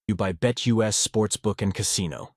You by BetUS Sportsbook and Casino.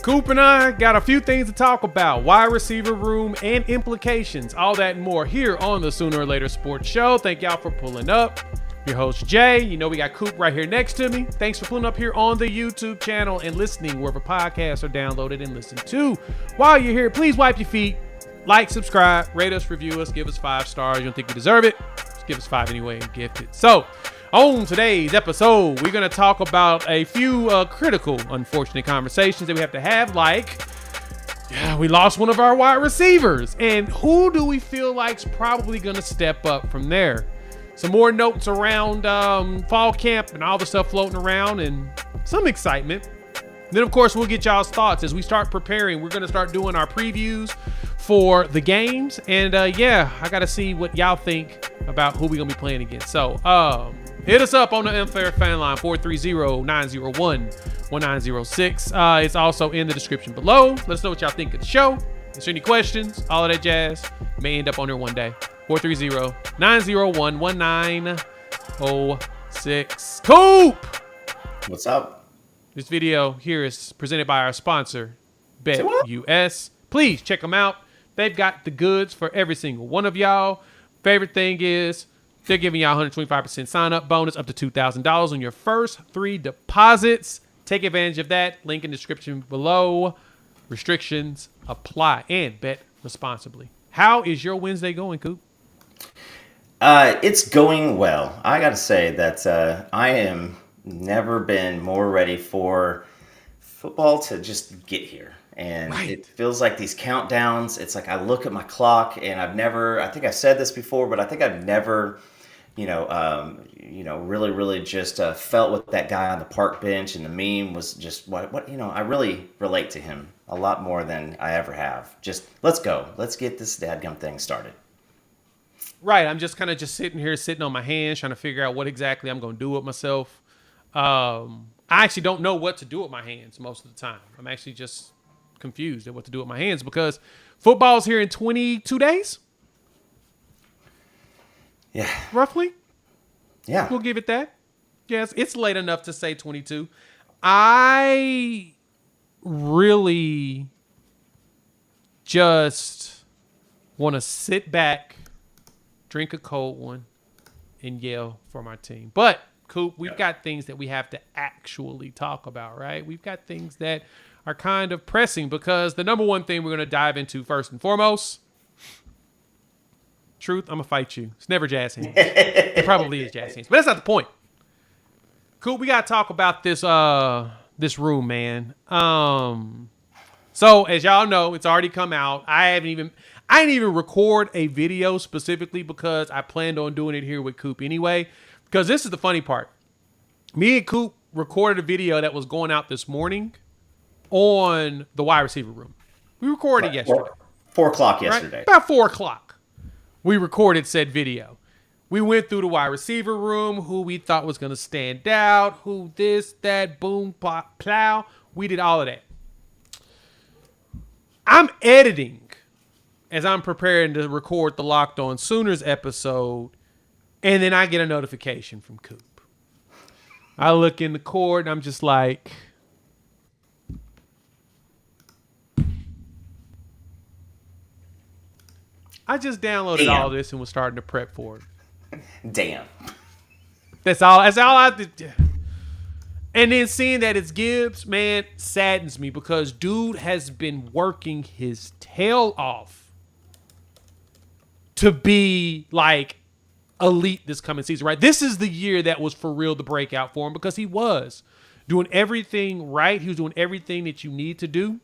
Coop and I got a few things to talk about. Wide receiver room and implications. All that and more here on the Sooner or Later Sports Show. Thank y'all for pulling up. Your host, Jay. You know we got Coop right here next to me. Thanks for pulling up here on the YouTube channel and listening wherever podcasts are downloaded and listened to. While you're here, please wipe your feet. Like, subscribe, rate us, review us, give us 5 stars. You don't think we deserve it? Just give us 5 anyway and gift it. So, on today's episode, we're going to talk about a few critical, unfortunate conversations that we have to have, like, we lost one of our wide receivers, and who do we feel like's probably going to step up from there? Some more notes around fall camp and all the stuff floating around and some excitement. Then, of course, we'll get y'all's thoughts as we start preparing. We're going to start doing our previews for the games. And, yeah, I got to see what y'all think about who we're going to be playing against. So, hit us up on the Unfair Fan Line, 430-901-1906. It's also in the description below. Let us know what y'all think of the show. Answer any questions, all of that jazz. May end up on there one day. 430-901-1906. Coop! What's up? This video here is presented by our sponsor, BetUS. Please check them out. They've got the goods for every single one of y'all. Favorite thing is they're giving y'all 125% sign-up bonus up to $2,000 on your first 3 deposits. Take advantage of that. Link in the description below. Restrictions apply and bet responsibly. How is your Wednesday going, Coop? It's going well. I got to say that I am never been more ready for football to just get here. And It feels like these countdowns, it's like I look at my clock and I think I've said this before, but I think I've never, really just felt with that guy on the park bench, and the meme was just I really relate to him a lot more than I ever have. Just let's go. Let's get this dadgum thing started. Right. I'm just kind of sitting on my hands, trying to figure out what exactly I'm going to do with myself. I actually don't know what to do with my hands most of the time. I'm actually just confused at what to do with my hands because football's here in 22 days. Yeah. Roughly. Yeah. We'll give it that. Yes, it's late enough to say 22. I really just want to sit back, drink a cold one, and yell for my team. But, Coop, we've got things that we have to actually talk about, right? We've got things that are kind of pressing because the number one thing we're going to dive into first and foremost, truth, I'm going to fight you. It's never jazz hands. It probably is jazz hands, but that's not the point. Coop, we got to talk about this room, man. So as y'all know, it's already come out. I didn't even record a video specifically because I planned on doing it here with Coop anyway. Because this is the funny part. Me and Coop recorded a video that was going out this morning on the wide receiver room. We recorded it yesterday. 4 o'clock yesterday. Right? About 4 o'clock. We recorded said video. We went through the wide receiver room, who we thought was going to stand out, who this, that, boom, plow. We did all of that. I'm editing as I'm preparing to record the Locked On Sooners episode, and then I get a notification from Coop. I look in the cord, and I'm just like, I just downloaded all this and was starting to prep for it. Damn. That's all I did. And then seeing that it's Gibbs, man, saddens me because dude has been working his tail off to be like elite this coming season, right? This is the year that was for real the breakout for him because he was doing everything right. He was doing everything that you need to do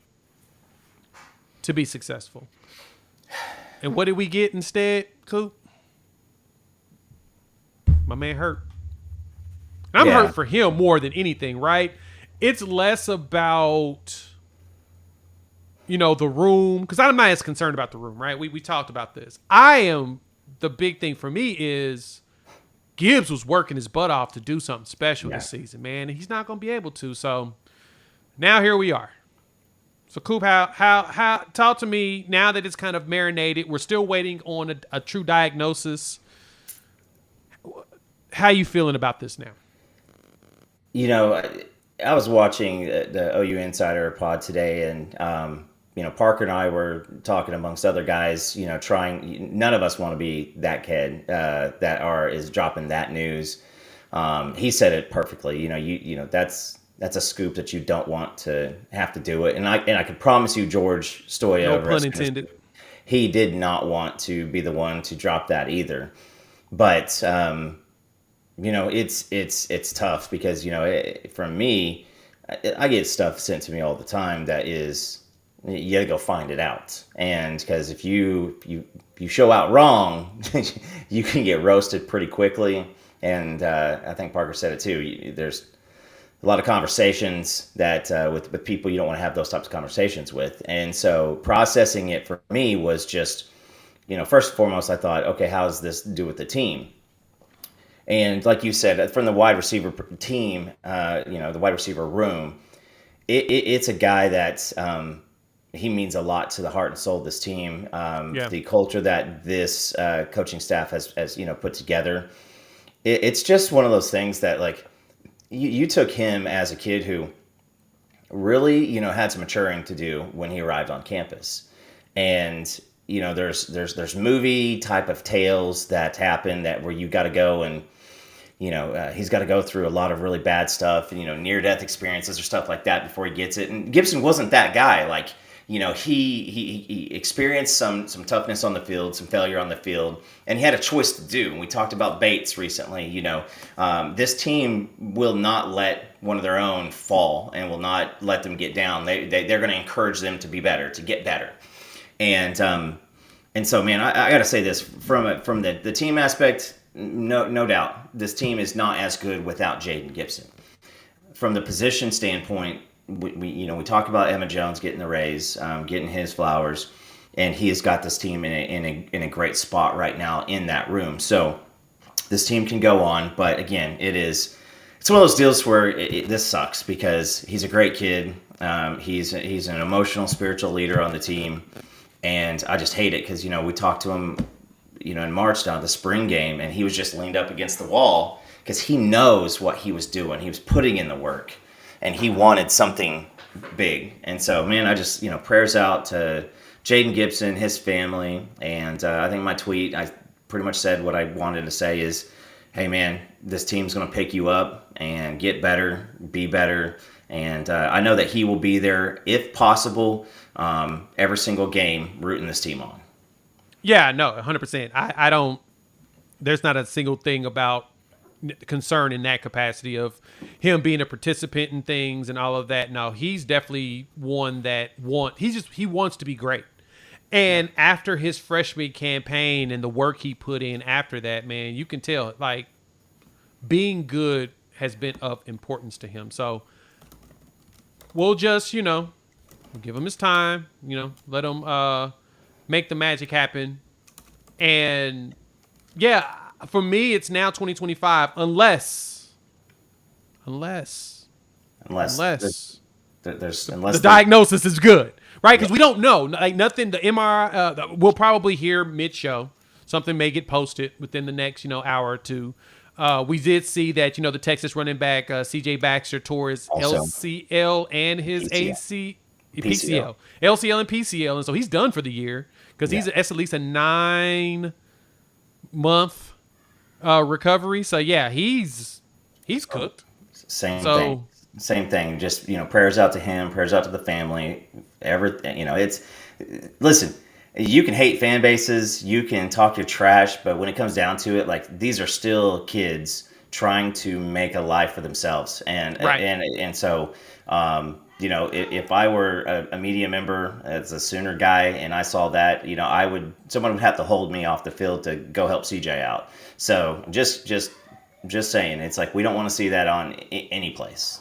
to be successful. And what did we get instead, Coop? My man hurt. And I'm hurt for him more than anything, right? It's less about, the room, because I'm not as concerned about the room, right? We talked about this. The big thing for me is Gibbs was working his butt off to do something special this season, man. And he's not going to be able to. So now here we are. So Coop, how talk to me now that it's kind of marinated. We're still waiting on a true diagnosis. How you feeling about this now? You know, I was watching the OU Insider pod today, and Parker and I were talking amongst other guys. Trying. None of us want to be that kid is dropping that news. He said it perfectly. That's a scoop that you don't want to have to do it. And I can promise you, George Stoya, No pun intended. he did not want to be the one to drop that either. But it's tough because for me, I get stuff sent to me all the time that is you got to go find it out. And because if you show out wrong, you can get roasted pretty quickly. And I think Parker said it too. There's a lot of conversations that with people you don't want to have those types of conversations with. And so processing it for me was just, first and foremost, I thought, okay, how does this do with the team? And like you said, from the wide receiver team, the wide receiver room, it's a guy that he means a lot to the heart and soul of this team. The culture that this coaching staff has put together. It's just one of those things that like you took him as a kid who really had some maturing to do when he arrived on campus, and there's movie type of tales that happen that where you got to go and he's got to go through a lot of really bad stuff, near-death experiences or stuff like that before he gets it. And Gibson wasn't that guy. Like, he experienced some toughness on the field, some failure on the field, and he had a choice to do. And we talked about Bates recently. This team will not let one of their own fall and will not let them get down. They're going to encourage them to be better, to get better. And so, man, I got to say this from the team aspect. No doubt, this team is not as good without Jaden Gibson. From the position standpoint, we talk about Emma Jones getting the raise, getting his flowers, and he has got this team in a great spot right now in that room. So this team can go on, but again, it's one of those deals where this sucks because he's a great kid. He's an emotional, spiritual leader on the team, and I just hate it because we talked to him in March down at the spring game, and he was just leaned up against the wall because he knows what he was doing. He was putting in the work, and he wanted something big. And so, man, I just, prayers out to Jaden Gibson, his family. And I think my tweet, I pretty much said what I wanted to say is, hey, man, this team's going to pick you up and get better, be better. And I know that he will be there, if possible, every single game rooting this team on. Yeah, no, 100%. I don't. There's not a single thing about concern in that capacity of him being a participant in things and all of that. No, he's definitely one that he wants to be great. And after his freshman campaign and the work he put in after that, man, you can tell like being good has been of importance to him. So we'll just we'll give him his time. Let him. Make the magic happen. And yeah, for me, it's now 2025, unless the diagnosis is good, right? Because we don't know, like nothing. The MRI, we'll probably hear mid-show. Something may get posted within the next, hour or two. We did see that, the Texas running back CJ Baxter tore his LCL and his PCL, LCL and PCL, and so he's done for the year because he's at least a 9-month recovery. So yeah, he's cooked. Same thing. Just prayers out to him, prayers out to the family. Everything. Listen. You can hate fan bases, you can talk your trash, but when it comes down to it, like these are still kids trying to make a life for themselves, and so. If I were a media member as a Sooner guy and I saw that, someone would have to hold me off the field to go help CJ out. So just saying, it's like we don't want to see that on any place.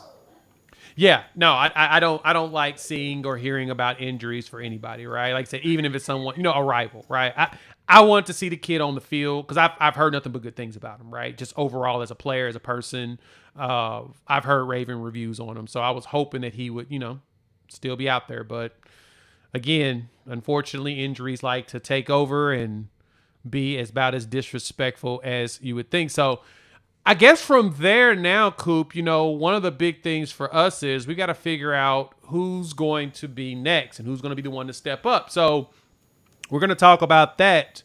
Yeah, no, I don't like seeing or hearing about injuries for anybody, right? Like I said, even if it's someone, a rival, right? I want to see the kid on the field because I've heard nothing but good things about him, right? Just overall as a player, as a person. I've heard raving reviews on him, so I was hoping that he would, still be out there. But again, unfortunately, injuries like to take over and be about as disrespectful as you would think. So I guess from there now, Coop, one of the big things for us is we got to figure out who's going to be next and who's going to be the one to step up. So we're going to talk about that.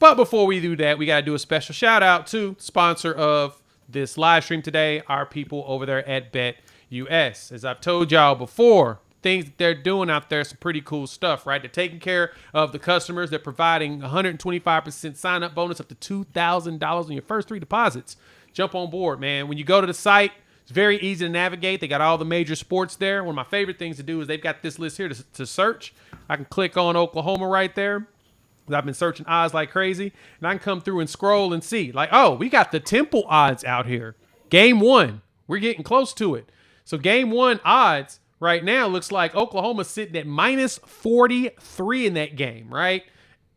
But before we do that, we got to do a special shout out to the sponsor of this live stream today, our people over there at BetUS. As I've told y'all before, things that they're doing out there, some pretty cool stuff, right? They're taking care of the customers. They're providing 125% sign-up bonus up to $2,000 on your first 3 deposits. Jump on board, man. When you go to the site, it's very easy to navigate. They got all the major sports there. One of my favorite things to do is they've got this list here to search. I can click on Oklahoma right there. I've been searching odds like crazy, and I can come through and scroll and see, like, oh, we got the Temple odds out here. Game 1. We're getting close to it. So game 1 odds right now looks like Oklahoma's sitting at minus 43 in that game, right?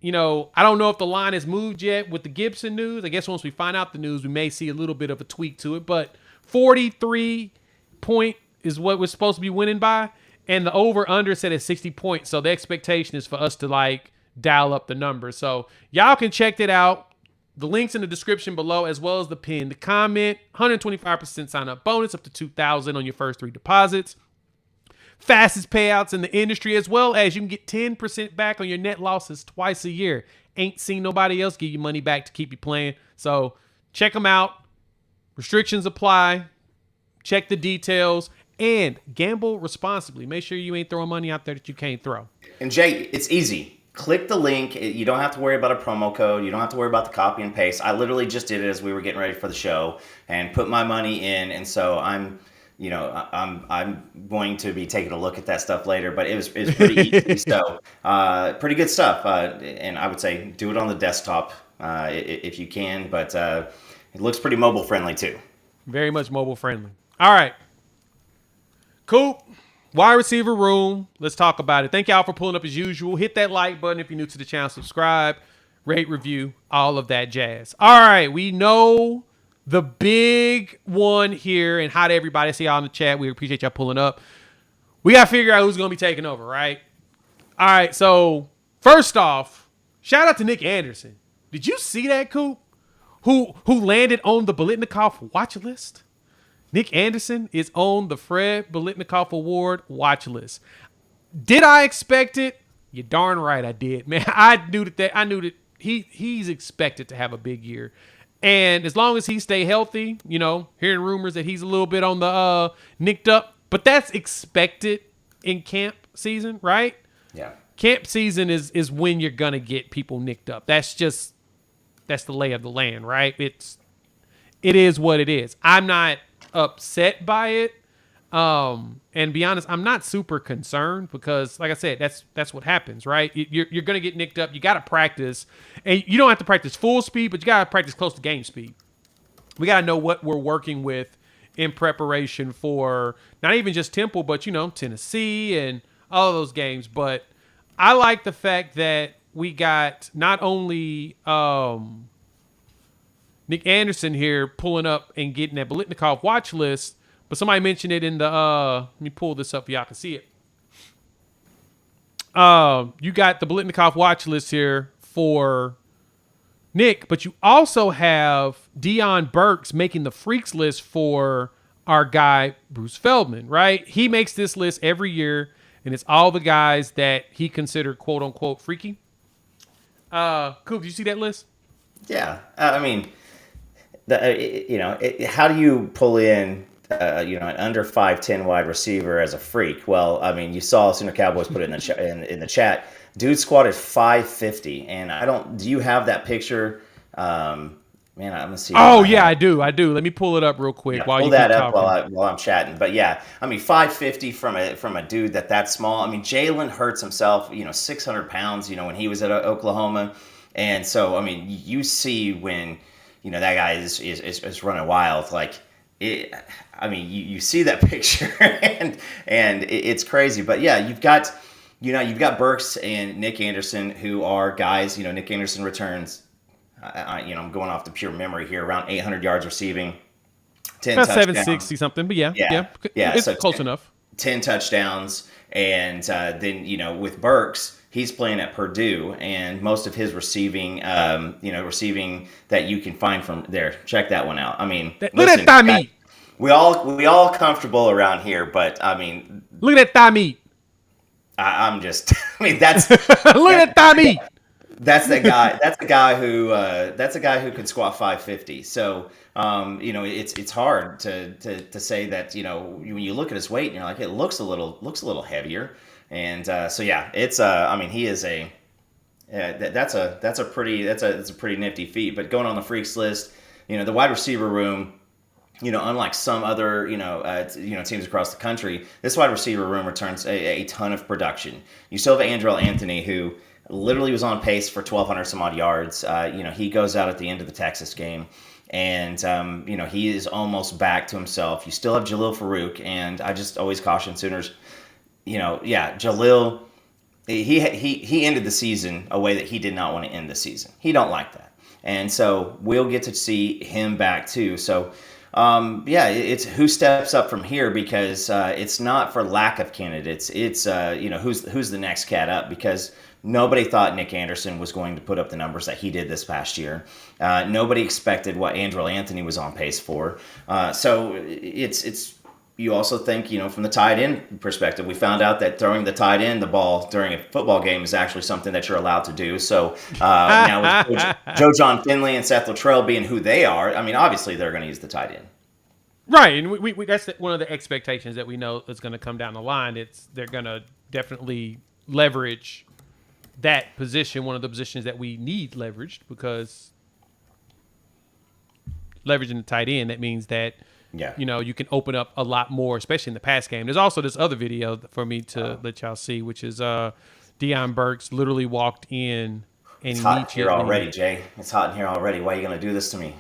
I don't know if the line has moved yet with the Gibson news. I guess once we find out the news, we may see a little bit of a tweak to it. But 43 point is what we're supposed to be winning by. And the over-under set at 60 points. So the expectation is for us to, dial up the numbers. So y'all can check it out. The link's in the description below as well as the pin. The comment, 125% sign-up bonus up to $2,000 on your first 3 deposits. Fastest payouts in the industry, as well as you can get 10% back on your net losses twice a year. Ain't seen nobody else give you money back to keep you playing. So check them out. Restrictions apply. Check the details. And gamble responsibly. Make sure you ain't throwing money out there that you can't throw. And Jay, it's easy. Click the link. You don't have to worry about a promo code. You don't have to worry about the copy and paste. I literally just did it as we were getting ready for the show and put my money in. And so I'm going to be taking a look at that stuff later, but it was pretty easy. So pretty good stuff. And I would say do it on the desktop if you can, but it looks pretty mobile friendly too. Very much mobile friendly. All right. Coop, wide receiver room. Let's talk about it. Thank y'all for pulling up as usual. Hit that like button if you're new to the channel. Subscribe, rate, review, all of that jazz. All right. We know the big one here, and hi to everybody. I see y'all in the chat. We appreciate y'all pulling up. We got to figure out who's going to be taking over, right? All right. So first off, shout out to Nick Anderson. Did you see that, Coop? Who landed on the Biletnikoff watch list? Nick Anderson is on the Fred Biletnikoff Award watch list. Did I expect it? You're darn right I did, man. I knew that he's expected to have a big year. And as long as he stay healthy, hearing rumors that he's a little bit on the nicked up, but that's expected in camp season, right? Yeah. Camp season is when you're going to get people nicked up. That's the lay of the land, right? It is what it is. I'm not upset by it. And be honest, I'm not super concerned because, like I said, that's what happens, right? You're going to get nicked up. You got to practice, and you don't have to practice full speed, but you got to practice close to game speed. We got to know what we're working with in preparation for not even just Temple, but Tennessee and all of those games. But I like the fact that we got not only Nick Anderson here pulling up and getting that Biletnikoff watch list, but somebody mentioned it in the let me pull this up so y'all can see it. You got the Biletnikoff watch list here for Nick, but you also have Deion Burks making the freaks list for our guy Bruce Feldman, right? He makes this list every year, and it's all the guys that he considered quote unquote freaky. Coop, did you see that list? Yeah, I mean, how do you pull in an under 5'10" wide receiver as a freak? Well, I mean, you saw Sooner Cowboys put it in the chat. Dude squatted 550, and do you have that picture? Man, I'm gonna see. Oh yeah, I do. Let me pull it up real quick. Yeah, while pull you that keep up talking. while I'm chatting. But yeah, I mean, 550 from a dude that small. I mean, Jalen Hurts himself, 600 pounds, when he was at Oklahoma, and so I mean, you see when that guy is running wild, like it. I mean, you see that picture, and it's crazy. But yeah, you've got Burks and Nick Anderson, who are guys. Nick Anderson returns. I'm going off the pure memory here, around 800 yards receiving, 10 About touchdowns. 760 something, but yeah, Yeah, it's so close enough. 10 touchdowns. And then, with Burks, he's playing at Purdue, and most of his receiving that you can find from there. Check that one out. I mean, Look at that thigh meat. We all comfortable around here, but I mean, look at that thigh meat. I'm just, I mean, that's look at that thigh meat. That's that guy. That's a guy who can squat 550. So, it's hard to say that, when you look at his weight and you're like, it looks a little heavier. And so yeah, it's I mean, he is that's a pretty nifty feat. But going on the freaks list, the wide receiver room, unlike some other, teams across the country, this wide receiver room returns a ton of production. You still have Andrell Anthony, who literally was on pace for 1,200 some odd yards. He goes out at the end of the Texas game, and he is almost back to himself. You still have Jalil Farouk, and I just always caution Sooners. Jalil, he ended the season a way that he did not want to end the season. He don't like that, and so we'll get to see him back too. So. It's who steps up from here, because it's not for lack of candidates. It's who's the next cat up, because nobody thought Nick Anderson was going to put up the numbers that he did this past year. Nobody expected what Andrell Anthony was on pace for. So it's you also think, from the tight end perspective, we found out that throwing the tight end the ball during a football game is actually something that you're allowed to do. So now with Joe John Finley and Seth Luttrell being who they are, I mean, obviously they're going to use the tight end. Right, and we that's one of the expectations that we know is going to come down the line. They're going to definitely leverage that position, one of the positions that we need leveraged, because leveraging the tight end, that means that you can open up a lot more, especially in the pass game. There's also this other video for me to let y'all see, which is Deion Burks literally walked in and it's hot here already, Jay. It's hot in here already. Why are you going to do this to me?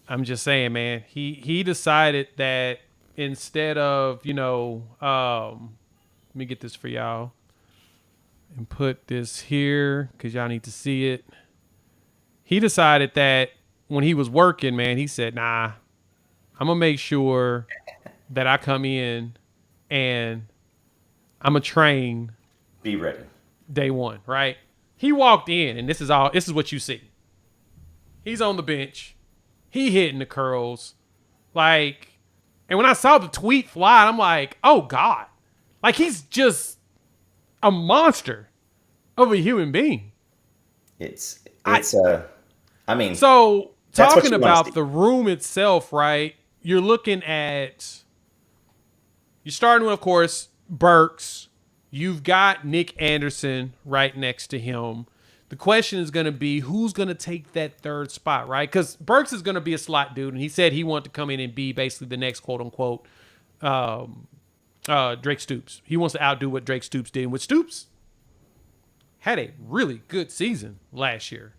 I'm just saying, man. He decided that instead of, let me get this for y'all and put this here because y'all need to see it. He decided that when he was working, man, he said, nah, I'm going to make sure that I come in and I'm going to train. Be ready. Day one, right? He walked in, and this is what you see. He's on the bench. He hitting the curls. And when I saw the tweet fly, I'm like, oh, God. He's just a monster of a human being. So talking about the room itself, right? You're starting with, of course, Burks. You've got Nick Anderson right next to him. The question is going to be who's going to take that third spot, right? Because Burks is going to be a slot dude, and he said he wanted to come in and be basically the next quote-unquote Drake Stoops. He wants to outdo what Drake Stoops did, which Stoops had a really good season last year.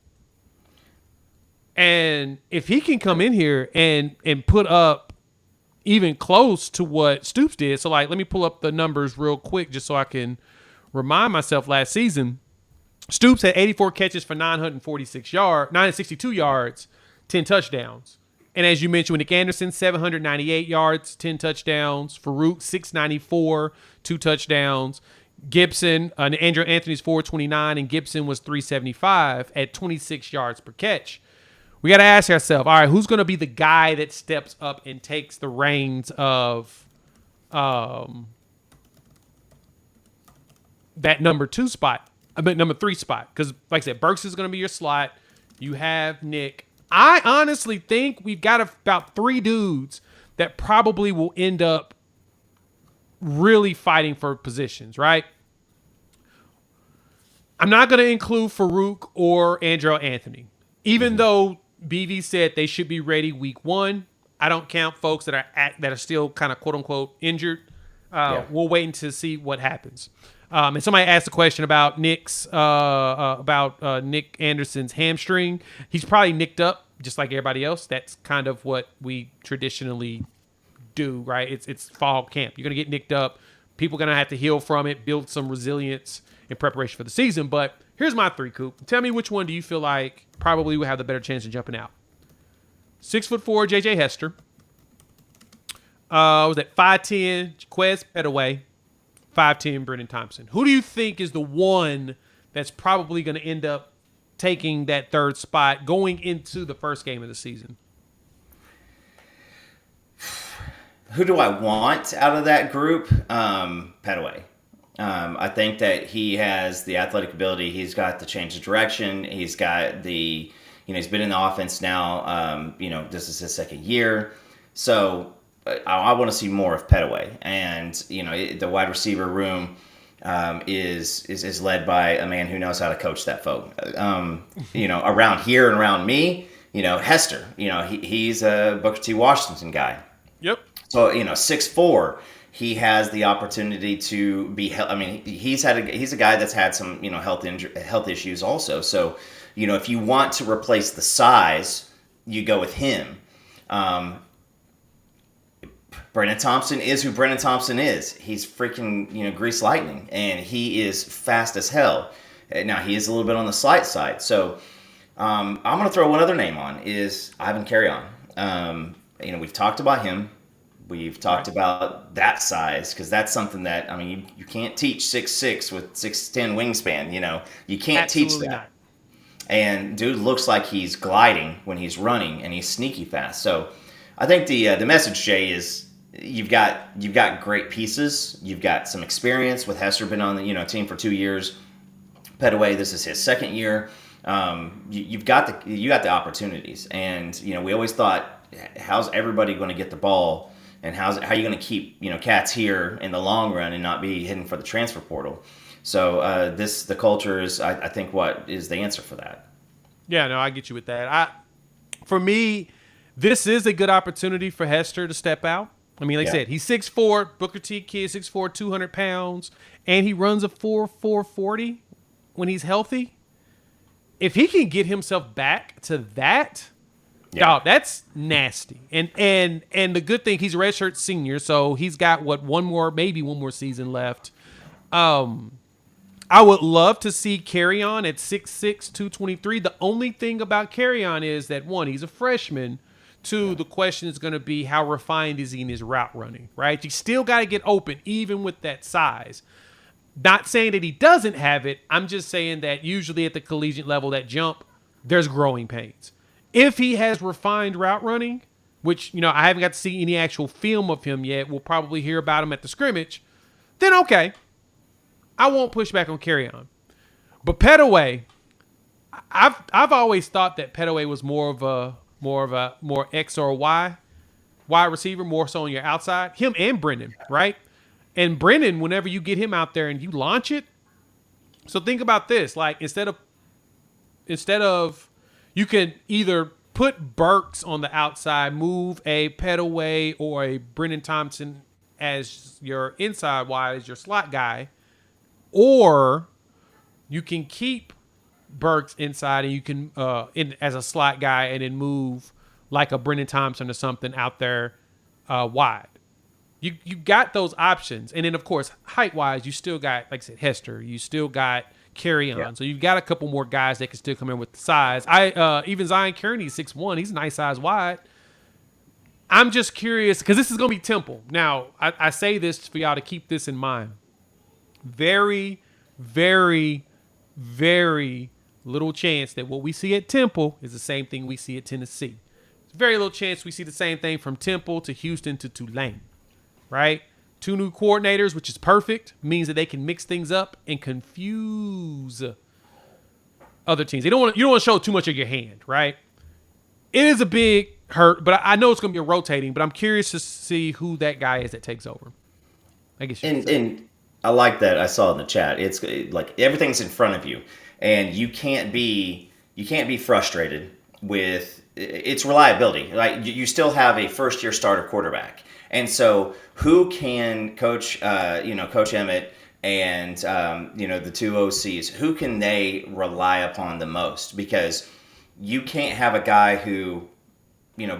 And if he can come in here and put up even close to what Stoops did, so let me pull up the numbers real quick just so I can remind myself last season. Stoops had 84 catches for 962 yards, 10 touchdowns. And as you mentioned, with Nick Anderson, 798 yards, 10 touchdowns. Farouk, 694, 2 touchdowns. Gibson, Andrew Anthony's 429, and Gibson was 375 at 26 yards per catch. We got to ask ourselves, all right, who's going to be the guy that steps up and takes the reins of that number 3 spot? Because, like I said, Burks is going to be your slot. You have Nick. I honestly think we've got about 3 dudes that probably will end up really fighting for positions, right? I'm not going to include Farouk or Andrell Anthony, even though BV said they should be ready week 1. I don't count folks that are still kind of quote unquote injured. We'll wait to see what happens. And somebody asked a question about Nick Anderson's hamstring. He's probably nicked up just like everybody else. That's kind of what we traditionally do, right? It's fall camp. You're gonna get nicked up. People are gonna have to heal from it, build some resilience in preparation for the season. But here's my 3, Coop. Tell me which one do you feel like probably will have the better chance of jumping out? 6'4" JJ Hester. Was that 5'10" Jaquez Petaway. 5'10", Brennan Thompson. Who do you think is the one that's probably going to end up taking that third spot going into the first game of the season? Who do I want out of that group? Petaway. I think that he has the athletic ability. He's got the change of direction. He's got the, he's been in the offense now. This is his second year. So I want to see more of Petaway. And, the wide receiver room is led by a man who knows how to coach that folk. Around here and around me, Hester, he's a Booker T. Washington guy. Yep. So, 6'4", he has the opportunity to be. He's a guy that's had some health issues also. So, if you want to replace the size, you go with him. Brennan Thompson is who Brennan Thompson is. He's freaking grease lightning, and he is fast as hell. Now he is a little bit on the slight side. So, I'm going to throw one other name on is Ivan Carrion. We've talked about him. We've talked about that size because that's something that, you can't teach 6'6" with 6'10" wingspan. You can't Absolutely teach that. Not. And dude looks like he's gliding when he's running, and he's sneaky fast. So I think the message, Jay, is you've got great pieces. You've got some experience with Hester, been on the team for 2 years. Petaway, this is his second year. You got the opportunities, and we always thought, how's everybody going to get the ball? And how are you going to keep cats here in the long run and not be hidden for the transfer portal? So the culture is I think what is the answer for that. Yeah, no, I get you with that. For me, this is a good opportunity for Hester to step out. I said, he's 6'4", Booker T kid, 6'4", 200 pounds, and he runs a 4.40 when he's healthy. If he can get himself back to that. Yeah. Dog, that's nasty. And the good thing, he's a redshirt senior, so he's got maybe one more season left. I would love to see Carrion at 6'6", 223. The only thing about Carrion is that, one, he's a freshman. Two, the question is going to be how refined is he in his route running, right? You still got to get open even with that size. Not saying that he doesn't have it. I'm just saying that usually at the collegiate level, that jump, there's growing pains. If he has refined route running, which, I haven't got to see any actual film of him yet, we'll probably hear about him at the scrimmage, then okay. I won't push back on Carrion. But Petaway, I've always thought that Petaway was more X or Y wide receiver, more so on your outside. Him and Brennan, right? And Brennan, whenever you get him out there and you launch it, so think about this, like instead of you can either put Burks on the outside, move a Petaway or a Brennan Thompson as your inside wide, as your slot guy, or you can keep Burks inside and you can as a slot guy and then move like a Brennan Thompson or something out there wide. You got those options, and then of course height wise, you still got, like I said, Hester. You still got Carrion. Yeah. So you've got a couple more guys that can still come in with the size. Even Zion Kearney's 6'1". He's a nice size wide. I'm just curious because this is going to be Temple. Now, I say this for y'all to keep this in mind. Very, very, very little chance that what we see at Temple is the same thing we see at Tennessee. Very little chance we see the same thing from Temple to Houston to Tulane, right? 2 new coordinators, which is perfect, means that they can mix things up and confuse other teams. You don't want to show too much of your hand, right? It is a big hurt, but I know it's going to be rotating, but I'm curious to see who that guy is that takes over. I guess and I like that. I saw in the chat. It's like everything's in front of you, and you can't be frustrated with its reliability. Like you still have a first-year starter quarterback. And so who can Coach Emmett and, the 2 OCs, who can they rely upon the most? Because you can't have a guy who,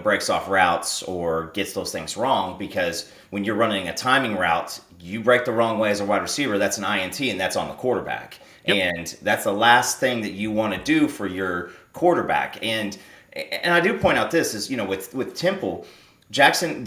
breaks off routes or gets those things wrong, because when you're running a timing route, you break the wrong way as a wide receiver, that's an INT, and that's on the quarterback. Yep. And that's the last thing that you want to do for your quarterback. And I do point out this is, with Temple, Jackson,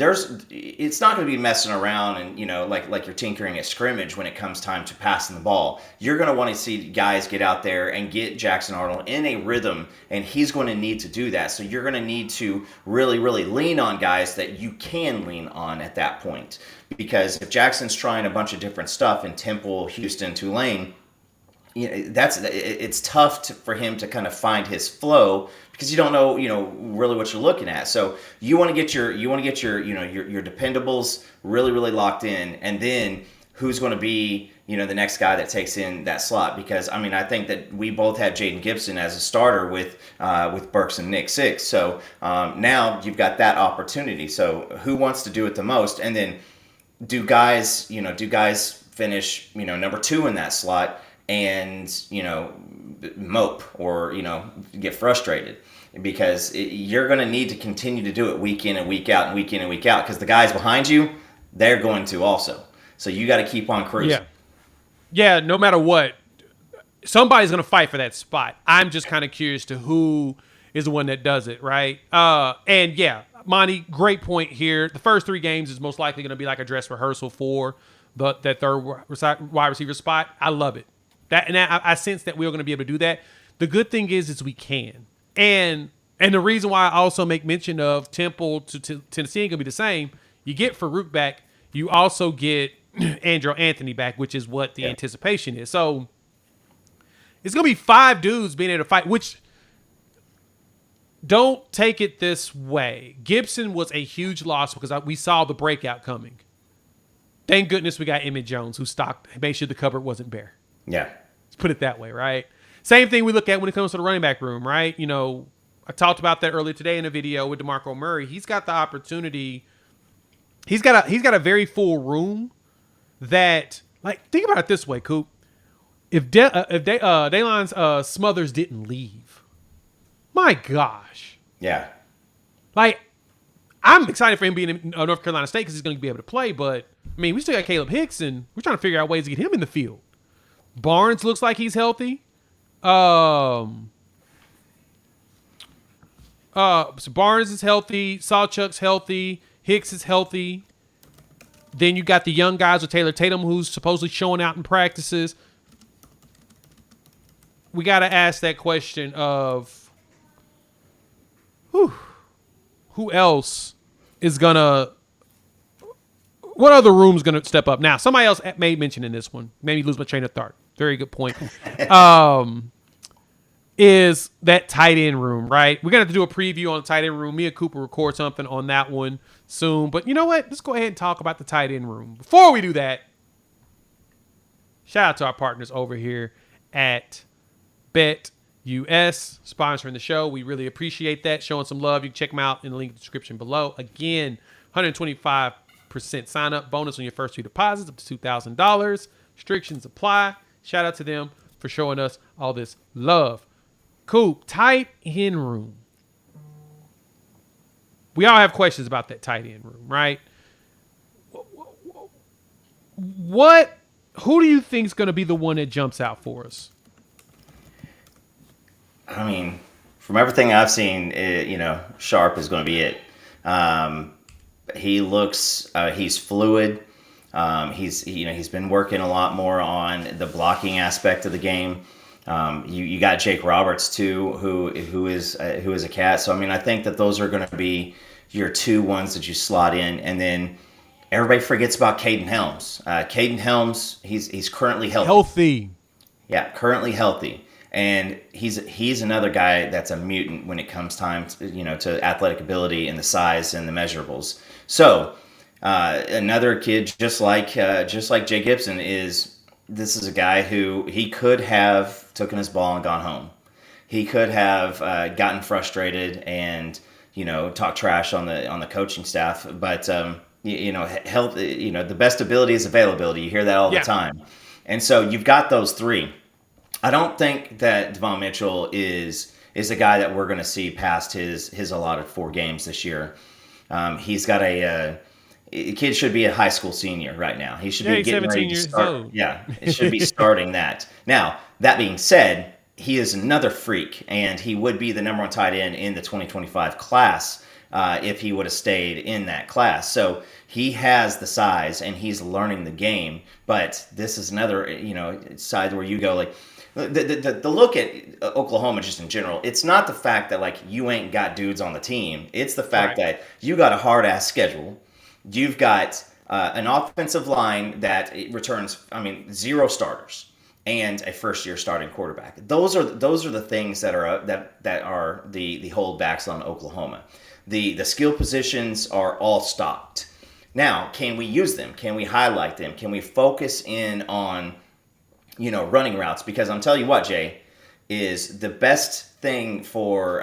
it's not going to be messing around and, like you're tinkering at scrimmage when it comes time to passing the ball. You're going to want to see guys get out there and get Jackson Arnold in a rhythm, and he's going to need to do that. So you're going to need to really, really lean on guys that you can lean on at that point. Because if Jackson's trying a bunch of different stuff in Temple, Houston, Tulane, it's tough for him to kind of find his flow because you don't know, really what you're looking at. So you want to get your dependables really, really locked in, and then who's going to be, the next guy that takes in that slot. Because I think that we both had Jaden Gibson as a starter with Burks and Nick Six. So now you've got that opportunity. So who wants to do it the most? And then do guys finish, number 2 in that slot and, mope or, get frustrated? Because you're going to need to continue to do it week in and week out and week in and week out, because the guys behind you, they're going to also. So you got to keep on cruising. Yeah, no matter what, somebody's going to fight for that spot. I'm just kind of curious to who is the one that does it, right? And yeah, Monty, great point here. The first 3 games is most likely going to be like a dress rehearsal for that third wide receiver spot. I love it. I sense that we're going to be able to do that. The good thing is we can. And the reason why I also make mention of Temple to Tennessee ain't going to be the same. You get Farouk back. You also get Andrew Anthony back, which is what the anticipation is. So it's going to be 5 dudes being able to fight, which don't take it this way. Gibson was a huge loss because we saw the breakout coming. Thank goodness we got Emmett Jones, who made sure the cupboard wasn't bare. Yeah. Let's put it that way, right? Same thing we look at when it comes to the running back room, right? I talked about that earlier today in a video with DeMarco Murray. He's got the opportunity. He's got a very full room that, like, think about it this way, Coop. If Daylon Smothers didn't leave, my gosh. Yeah. Like, I'm excited for him being in North Carolina State because he's going to be able to play, but, we still got Caleb Hicks, and we're trying to figure out ways to get him in the field. Barnes looks like he's healthy. So Barnes is healthy. Sawchuk's healthy. Hicks is healthy. Then you got the young guys with Taylor Tatum, who's supposedly showing out in practices. We got to ask that question of who else is going to – what other room's going to step up? Now, somebody else made mention in this one. Made me lose my train of thought. Very good point. Is that tight end room, right? We're going to have to do a preview on the tight end room. Me and Cooper record something on that one soon. But you know what? Let's go ahead and talk about the tight end room. Before we do that, shout out to our partners over here at BetUS, sponsoring the show. We really appreciate that. Showing some love. You can check them out in the link in the description below. Again, 125% sign-up bonus on your first 2 deposits up to $2,000. Restrictions apply. Shout out to them for showing us all this love. Coop, tight end room. We all have questions about that tight end room, right? Who do you think is going to be the one that jumps out for us? From everything I've seen, Sharp is going to be it. He looks, he's fluid. He's been working a lot more on the blocking aspect of the game. You got Jake Roberts too, who is a cat. So I think that those are going to be your 2 ones that you slot in, and then everybody forgets about Caden Helms. Caden Helms, he's currently healthy. Yeah, currently healthy, and he's another guy that's a mutant when it comes time to athletic ability and the size and the measurables. So another kid just like Jay Gibson this is a guy who he could have taken his ball and gone home. He could have gotten frustrated and talked trash on the coaching staff. But health. The best ability is availability. You hear that all the time. And so you've got those 3. I don't think that Devon Mitchell is a guy that we're going to see past his allotted 4 games this year. He's got a kid should be a high school senior right now. He should be getting ready to start. Yeah, it should be starting that. Now, that being said, he is another freak, and he would be the number 1 tight end in the 2025 class. if he would have stayed in that class. So he has the size and he's learning the game. But this is another, side where you go like, the look at Oklahoma just in general, it's not the fact that like you ain't got dudes on the team. It's the fact that you got a hard ass schedule. You've got an offensive line that returns, 0 starters and a first year starting quarterback. Those are the things that are the holdbacks on Oklahoma. The skill positions are all stocked. Now, can we use them? Can we highlight them? Can we focus in on running routes? Because I'm telling you what, Jay, is the best thing for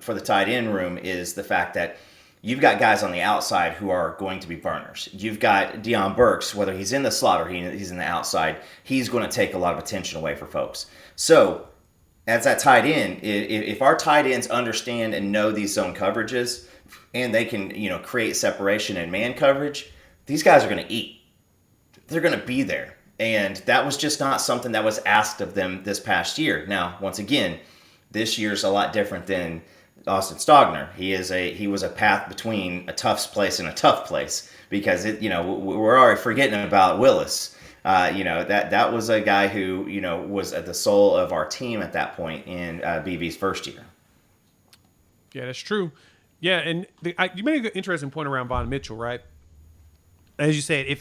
the tight end room is the fact that you've got guys on the outside who are going to be burners. You've got Deion Burks, whether he's in the slot or he's in the outside, he's going to take a lot of attention away for folks. So as that tight end, if our tight ends understand and know these zone coverages and they can create separation and man coverage, these guys are going to eat. They're going to be there. And that was just not something that was asked of them this past year. Now, once again, this year's a lot different than Austin Stogner. He was a path between a tough place and a tough place because we're already forgetting about Willis. That was a guy who was at the soul of our team at that point in BV's first year. Yeah, that's true. Yeah, and you made an interesting point around Von Mitchell, right? As you said,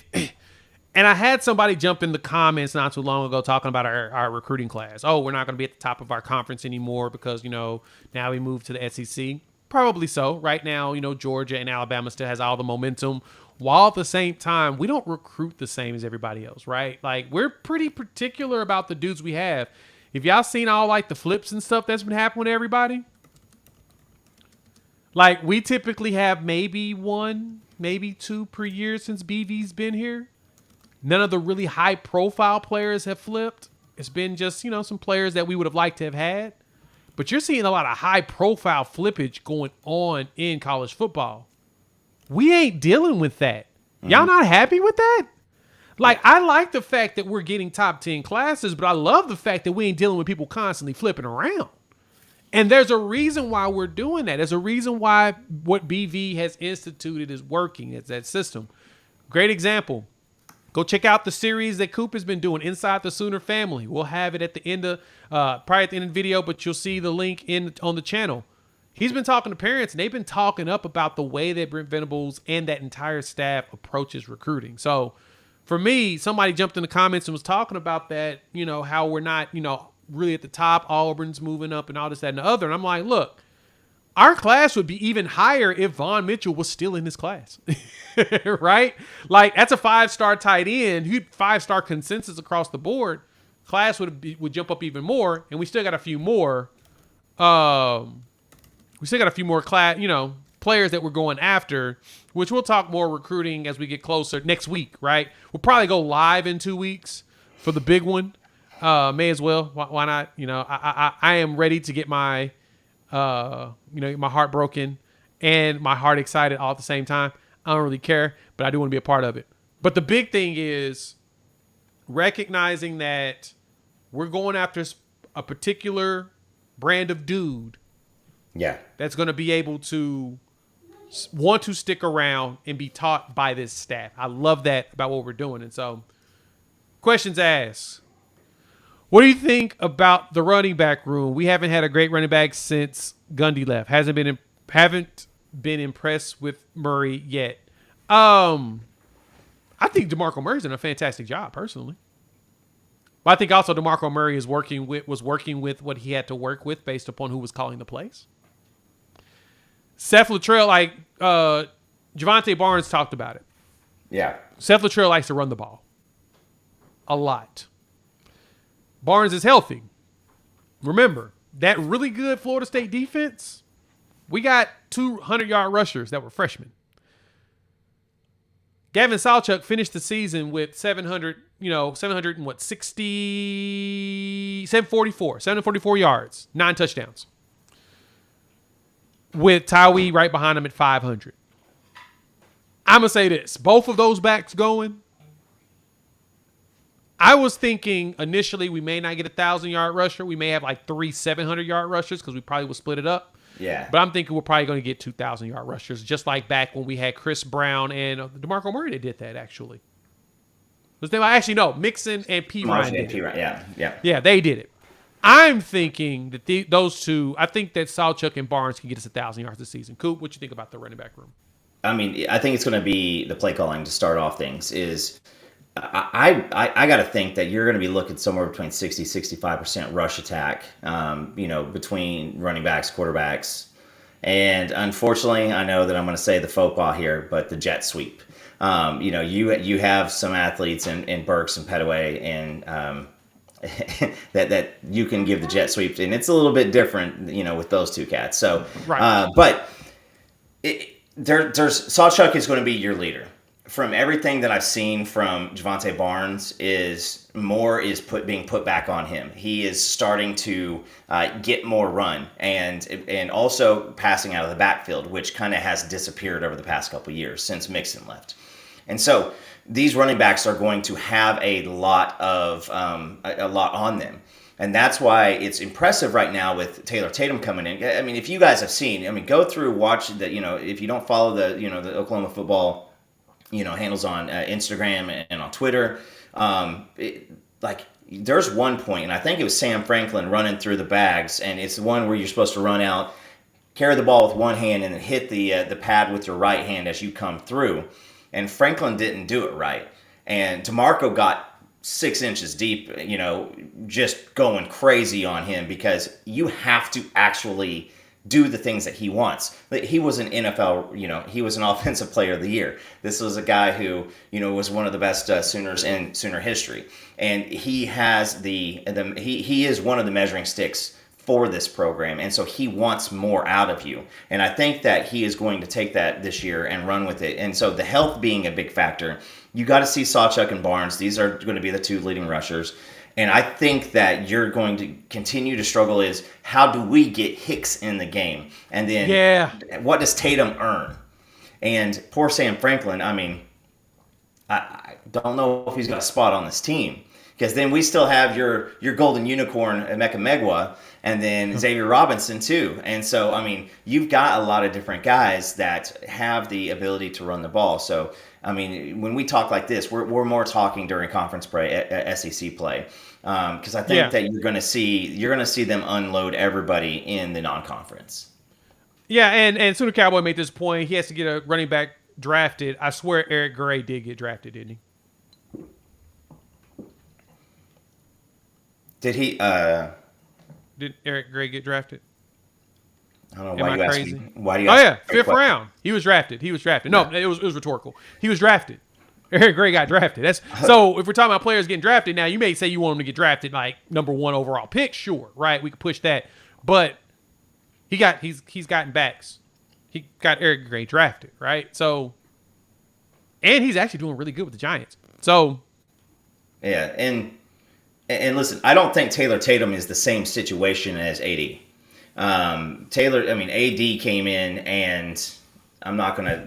and I had somebody jump in the comments not too long ago talking about our recruiting class. Oh, we're not going to be at the top of our conference anymore because, now we moved to the SEC. Probably so. Right now, Georgia and Alabama still has all the momentum, while at the same time, we don't recruit the same as everybody else, right? Like, we're pretty particular about the dudes we have. If y'all seen all, like, the flips and stuff that's been happening with everybody, like, we typically have maybe 1, maybe 2 per year since BV's been here. None of the really high-profile players have flipped. It's been just, some players that we would have liked to have had. But you're seeing a lot of high-profile flippage going on in college football. We ain't dealing with that. Y'all not happy with that? Like, I like the fact that we're getting top 10 classes, but I love the fact that we ain't dealing with people constantly flipping around. And there's a reason why we're doing that. There's a reason why what BV has instituted is working. It's that system. Great example. Go check out the series that Coop has been doing, Inside the Sooner Family. We'll have it at the end of, probably at the end of the video, but you'll see the link on the channel. He's been talking to parents, and they've been talking up about the way that Brent Venables and that entire staff approaches recruiting. So for me, somebody jumped in the comments and was talking about that, how we're not, really at the top. Auburn's moving up and all this, that, and the other. And I'm like, look, our class would be even higher if Von Mitchell was still in this class, right? Like, that's a 5-star tight end. 5-star consensus across the board. Class would jump up even more, and we still got a few more. Players that we're going after, which we'll talk more recruiting as we get closer next week, right? We'll probably go live in 2 weeks for the big one. May as well. Why not? I am ready to get my my heart broken and my heart excited all at the same time. I don't really care, but I do want to be a part of it. But the big thing is recognizing that we're going after a particular brand of dude. Yeah. That's going to be able to want to stick around and be taught by this staff. I love that about what we're doing. And so, questions asked. What do you think about the running back room? We haven't had a great running back since Gundy left. Haven't been impressed with Murray yet. I think DeMarco Murray's done a fantastic job, personally. But I think also DeMarco Murray was working with what he had to work with based upon who was calling the plays. Seth Luttrell, Javonte Barnes talked about it. Yeah. Seth Luttrell likes to run the ball a lot. Barnes is healthy. Remember, that really good Florida State defense, we got 200-yard rushers that were freshmen. Gavin Sawchuk finished the season with 744 yards, 9 touchdowns. With Tywee right behind him at 500. I'm going to say this. Both of those backs going, I was thinking initially we may not get a 1,000-yard rusher. We may have like 3 700-yard rushers because we probably would split it up. Yeah. But I'm thinking we're probably going to get 2,000-yard rushers, just like back when we had Chris Brown and DeMarco Murray that did that, actually. Actually, no, Mixon and P. Ryan did it. Yeah, they did it. I'm thinking that those two, I think that Sawchuk and Barnes can get us 1,000 yards this season. Coop, what you think about the running back room? I mean, I think it's going to be the play calling to start off things is I got to think that you're going to be looking somewhere between 60-65% rush attack, between running backs, quarterbacks. And unfortunately, I know that I'm going to say the faux pas here, but the jet sweep. You have some athletes in Burks and Petaway and that you can give the jet sweep, and it's a little bit different, with those two cats. So, right. But there's Sawchuk is going to be your leader. From everything that I've seen from Javonte Barnes being put back on him. He is starting to get more run and also passing out of the backfield, which kind of has disappeared over the past couple of years since Mixon left. And so these running backs are going to have a lot on them. And that's why it's impressive right now with Taylor Tatum coming in. I mean, if you guys have seen, go through, watch that, if you don't follow the Oklahoma football handles on Instagram and on Twitter. There's one point, and I think it was Sam Franklin running through the bags, and it's the one where you're supposed to run out, carry the ball with one hand, and then hit the pad with your right hand as you come through. And Franklin didn't do it right. And DeMarco got 6 inches deep, just going crazy on him because you have to actually do the things that he wants. He was an NFL, he was an offensive player of the year. This was a guy who, was one of the best Sooners in Sooner history. And he has he is one of the measuring sticks for this program. And so he wants more out of you. And I think that he is going to take that this year and run with it. And so the health being a big factor, you got to see Sawchuk and Barnes. These are going to be the two leading rushers. And I think that you're going to continue to struggle is how do we get Hicks in the game? And then what does Tatum earn? And poor Sam Franklin, I don't know if he's got a spot on this team. Because then we still have your golden unicorn, Emeka Megwa, and then Xavier Robinson too. And so, you've got a lot of different guys that have the ability to run the ball. So, when we talk like this, we're more talking during conference play, SEC play. Because I think that you're going to see them unload everybody in the non-conference. Yeah, and Sooner Cowboy made this point. He has to get a running back drafted. I swear Eric Gray did get drafted, didn't he? Did he? Did Eric Gray get drafted? I don't know why you asked me. Why do you? Oh yeah, 5th round. He was drafted. No, it was rhetorical. He was drafted. Eric Gray got drafted. So if we're talking about players getting drafted now, you may say you want him to get drafted like number 1 overall pick. Sure, right? We could push that, but he's gotten backs. He got Eric Gray drafted, right? So, and he's actually doing really good with the Giants. So, yeah, and listen, I don't think Taylor Tatum is the same situation as AD. AD came in and I'm not going to,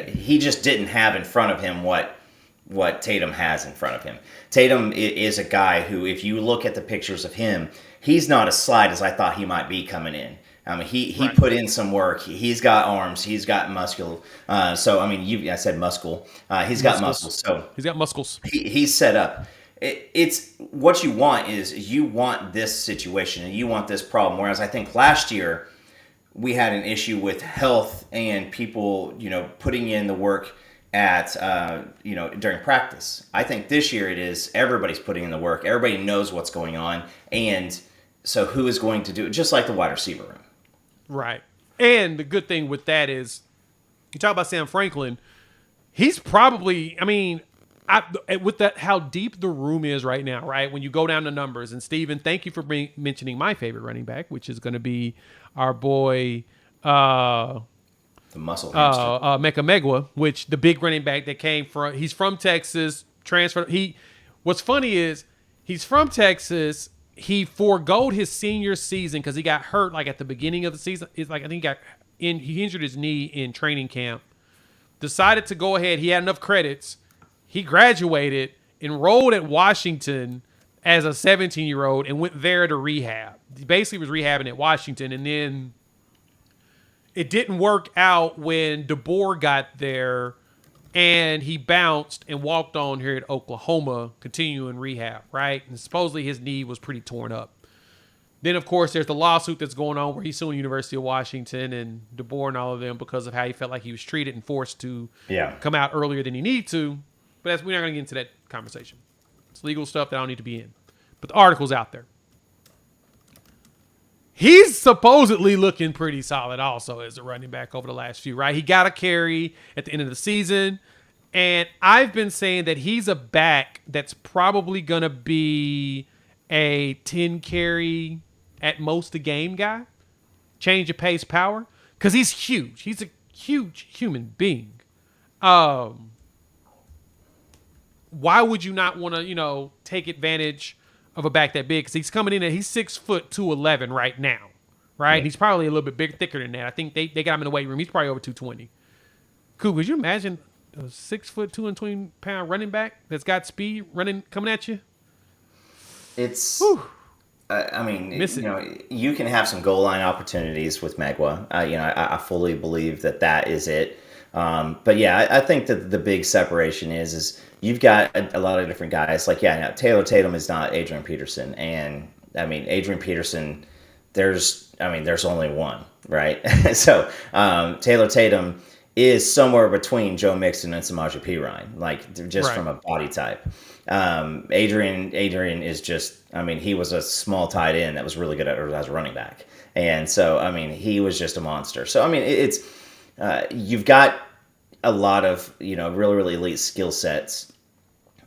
he just didn't have in front of him what Tatum has in front of him. Tatum is a guy who, if you look at the pictures of him, he's not as slight as I thought he might be coming in. He put in some work. He's got arms. He's got muscle. I said muscle. He's got muscles. So he's got muscles. He's set up. It's what you want is you want this situation and you want this problem. Whereas I think last year we had an issue with health and people, putting in the work at, during practice. I think this year it is everybody's putting in the work. Everybody knows what's going on. And so who is going to do it? Just like the wide receiver room. Right. And the good thing with that is you talk about Sam Franklin. He's probably, with that, how deep the room is right now, right? When you go down the numbers, and Steven, thank you for mentioning my favorite running back, which is going to be our boy, the muscle Mecca Megwa, which the big running back that he's from Texas, transferred. What's funny is he's from Texas. He foregoed his senior season because he got hurt like at the beginning of the season. It's like, I think he injured his knee in training camp. Decided to go ahead. He had enough credits. He graduated, enrolled at Washington as a 17-year-old, and went there to rehab. He basically was rehabbing at Washington, and then it didn't work out when DeBoer got there and he bounced and walked on here at Oklahoma, continuing rehab, right? And supposedly his knee was pretty torn up. Then, of course, there's the lawsuit that's going on where he's suing University of Washington and DeBoer and all of them because of how he felt like he was treated and forced to come out earlier than he needed to. But we're not going to get into that conversation. It's legal stuff that I don't need to be in. But the article's out there. He's supposedly looking pretty solid also as a running back over the last few, right? He got a carry at the end of the season. And I've been saying that he's a back that's probably going to be a 10 carry at most a game guy. Change of pace power. Because he's huge. He's a huge human being. Why would you not want to, take advantage of a back that big? Because he's coming in and he's 6'2" right now, right? Yeah. He's probably a little bit bigger, thicker than that. I think they got him in the weight room. He's probably over 220. Cool. Could you imagine a 6'2" and 20-pound running back that's got speed coming at you? It's. You can have some goal line opportunities with Megwa. I fully believe that is it. But yeah, I think that the big separation is you've got a lot of different guys. Like, Taylor Tatum is not Adrian Peterson. And, Adrian Peterson, there's only one, right? So Taylor Tatum is somewhere between Joe Mixon and Samaje Perine, just from a body type. Adrian is just, he was a small tight end that was really good as a running back. And so, he was just a monster. So, it's you've got a lot of, really, really elite skill sets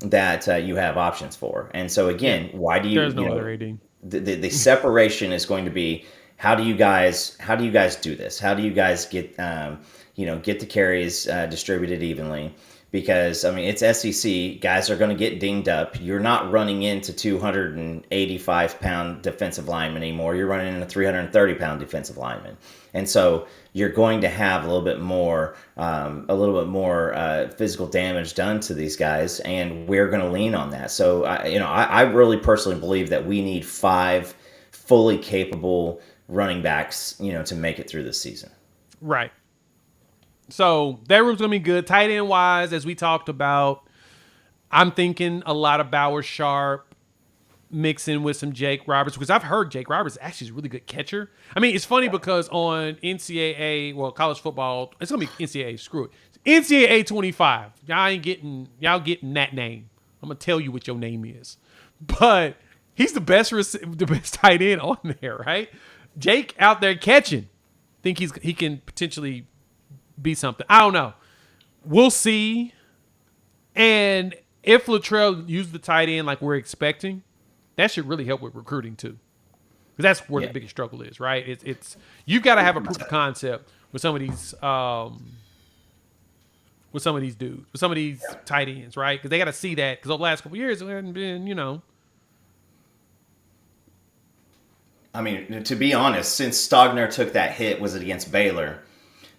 that you have options for. And so, again, why do you, there's no other rating. The separation is going to be, how do you guys do this? How do you guys get the carries distributed evenly? Because, it's SEC. Guys are going to get dinged up. You're not running into 285-pound defensive linemen anymore. You're running into 330-pound defensive linemen. And so you're going to have a little bit more physical damage done to these guys, and we're going to lean on that. So, I really personally believe that we need 5 fully capable running backs, to make it through this season. Right. So that room's going to be good. Tight end wise, as we talked about, I'm thinking a lot of Bauer Sharp mixing with some Jake Roberts, because I've heard Jake Roberts actually is a really good catcher. it's funny because on NCAA, college football, it's going to be NCAA, screw it. NCAA 25. Y'all getting that name. I'm going to tell you what your name is. But he's the best tight end on there, right? Jake out there catching. Think he can potentially be something. I don't know. We'll see. And if Latrell used the tight end like we're expecting, that should really help with recruiting too. Because that's where the biggest struggle is, right? It's you got to have a proof of concept with some of these dudes, with some of these tight ends, right? Because they got to see that. Because over the last couple of years, it hadn't been, To be honest, since Stogner took that hit, was it against Baylor?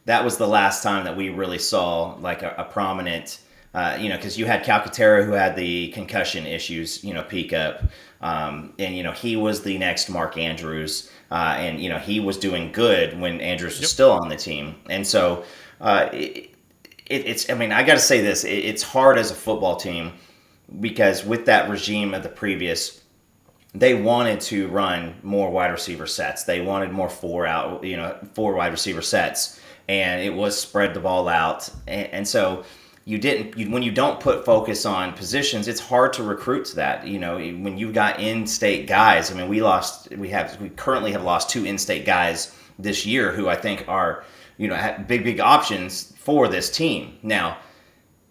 That was the last time that we really saw like a prominent, because you had Calcaterra who had the concussion issues, peak up. And, he was the next Mark Andrews. And, he was doing good when Andrews was still on the team. And so it's I got to say this, it's hard as a football team because with that regime of the previous, they wanted to run more wide receiver sets. They wanted more 4 wide receiver sets. And it was spread the ball out. And so when you don't put focus on positions, it's hard to recruit to that. When you've got in-state guys, we currently have lost 2 in-state guys this year who I think are, have big options for this team. Now,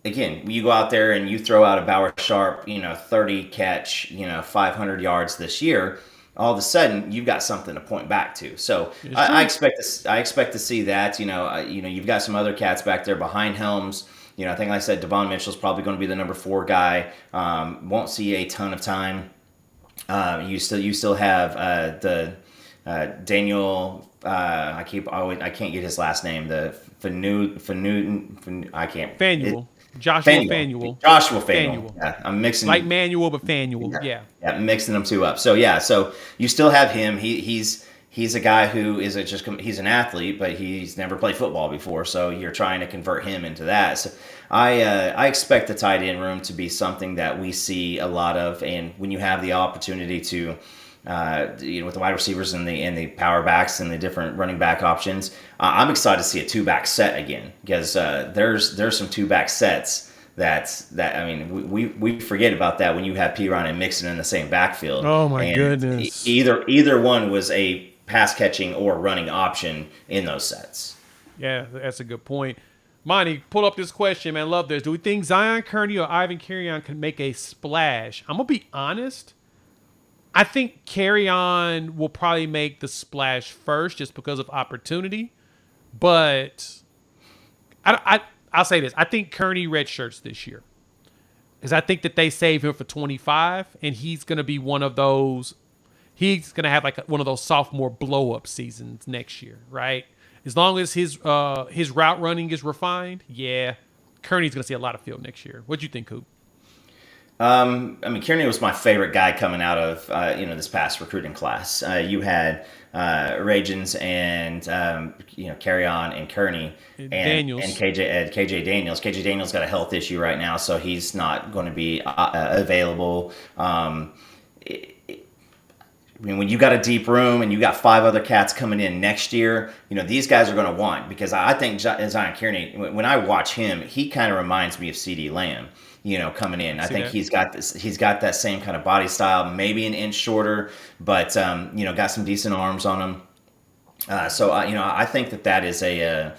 again, you go out there and you throw out a Bauer Sharp, 30 catch, 500 yards this year, all of a sudden you've got something to point back to. So I expect to see that. You've got some other cats back there behind Helms. I think, like I said, Devon Mitchell's probably going to be the number 4 guy. Won't see a ton of time. You still have the Daniel. I can't get his last name. The I can't. Fanuel. Joshua Fanuel. Yeah, I'm mixing Manuel, but Fanuel. Yeah. I'm mixing them 2 up. So you still have him. He's he's a guy who is he's an athlete, but he's never played football before. So you're trying to convert him into that. So I expect the tight end room to be something that we see a lot of. And when you have the opportunity to, with the wide receivers and the power backs and the different running back options, I'm excited to see a 2-back set again, because there's some 2-back sets we forget about that when you have Piron and Mixon in the same backfield. Oh my and goodness! Either one was a pass catching or running option in those sets. Yeah, that's a good point. Monty, pull up this question, man. Love this. Do we think Zion Kearney or Ivan Carrion can make a splash? I'm gonna be honest. I think Carrion will probably make the splash first, just because of opportunity. But I'll say this. I think Kearney redshirts this year, because I think that they save him for 25, and he's going to be one of those. He's going to have like one of those sophomore blow-up seasons next year, right? As long as his route running is refined, yeah, Kearney's going to see a lot of field next year. What do you think, Coop? Kearney was my favorite guy coming out of this past recruiting class. You had Ragens and Carrion and Kearney and Daniels and KJ Daniels. KJ Daniels got a health issue right now, so he's not going to be available. When you got a deep room and you got 5 other cats coming in next year, these guys are going to want, because I think Zion Kearney, when I watch him, he kind of reminds me of CeeDee Lamb. Coming in, I think he's got that same kind of body style, maybe an inch shorter, but got some decent arms on him. I think that is a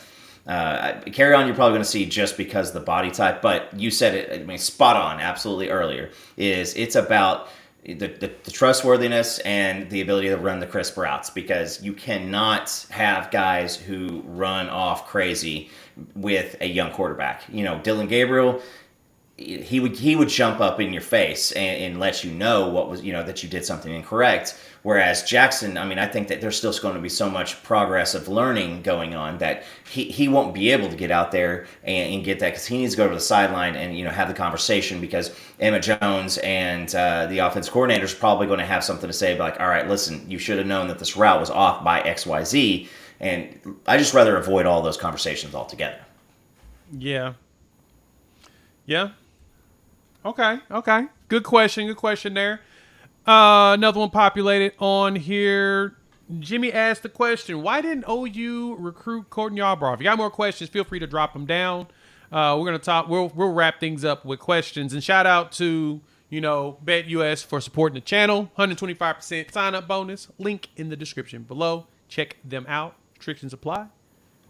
Carry-on you're probably going to see just because of the body type, but you said it, spot on, absolutely earlier, it's about the trustworthiness and the ability to run the crisp routes, because you cannot have guys who run off crazy with a young quarterback. Dylan Gabriel, he would jump up in your face and let you know what was, that you did something incorrect. Whereas Jackson, I think that there's still going to be so much progress of learning going on that he won't be able to get out there and get that, because he needs to go to the sideline and have the conversation, because Emma Jones and the offense coordinator is probably going to have something to say, like, all right, listen, you should have known that this route was off by XYZ, and I just rather avoid all those conversations altogether. Yeah. Okay. Good question there. Another one populated on here. Jimmy asked the question, why didn't OU recruit Courtney Yarbrough? If you got more questions, feel free to drop them down. We're going to talk. We'll wrap things up with questions. And shout out to, BetUS for supporting the channel. 125% sign-up bonus. Link in the description below. Check them out. Restrictions apply.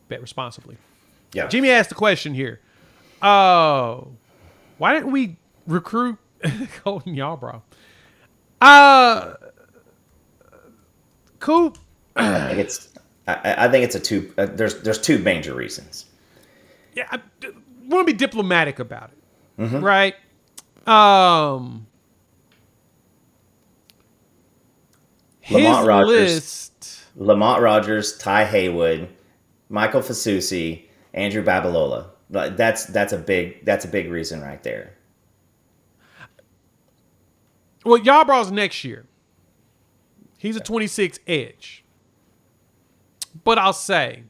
Bet responsibly. Yeah. Jimmy asked the question here. Why didn't we recruit Colton Yarbrough? Coop. I think it's a two. There's 2 major reasons. Yeah, I want to be diplomatic about it, Mm-hmm. right? Lamont Rogers, Ty Haywood, Michael Fasusi, Andrew Babalola. That's a big reason right there. Well, Yarbrough's next year. He's a 26 edge. But I'll say,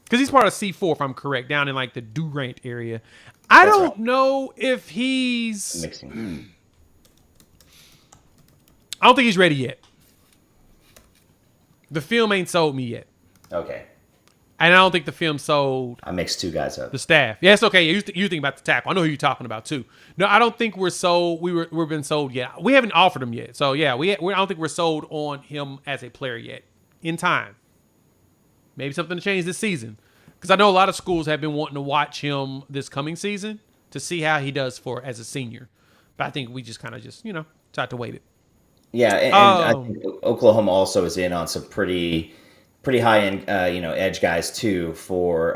because he's part of C4, if I'm correct, down in like the Durant area. I don't know if he's mixing. I don't think he's ready yet. The film ain't sold me yet. Okay. And I don't think the film sold I mixed 2 guys up. the staff. Yeah, it's okay. You think about the tackle. I know who you're talking about too. No, I don't think we're sold. We've been sold yet. We haven't offered him yet. So yeah, I don't think we're sold on him as a player yet. In time, maybe something to change this season, because I know a lot of schools have been wanting to watch him this coming season to see how he does as a senior. But I think we just kind of tried to wait it. Yeah, and I think Oklahoma also is in on some pretty high end, edge guys too for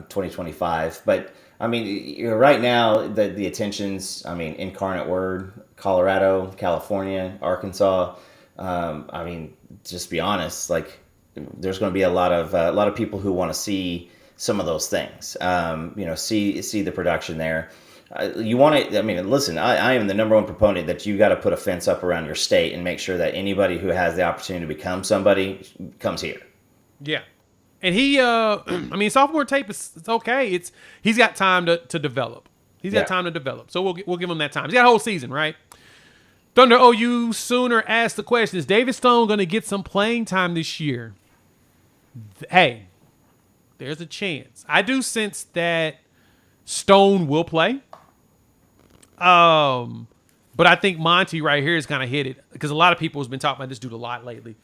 2025. But right now the attention's, Incarnate Word, Colorado, California, Arkansas. Just be honest, like there's going to be a lot of people who want to see some of those things. See the production there. You want to, I mean, listen, I am the number one proponent that you got to put a fence up around your state and make sure that anybody who has the opportunity to become somebody comes here. Yeah. And he, I mean, sophomore tape it's okay. He's got time to develop. He's got time to develop. So we'll give him that time. He's got a whole season, right? Thunder OU Sooner asked the question, is David Stone going to get some playing time this year? Hey, there's a chance. I do sense that Stone will play. But I think Monty right here is kind of hit it because a lot of people has been talking about this dude a lot lately.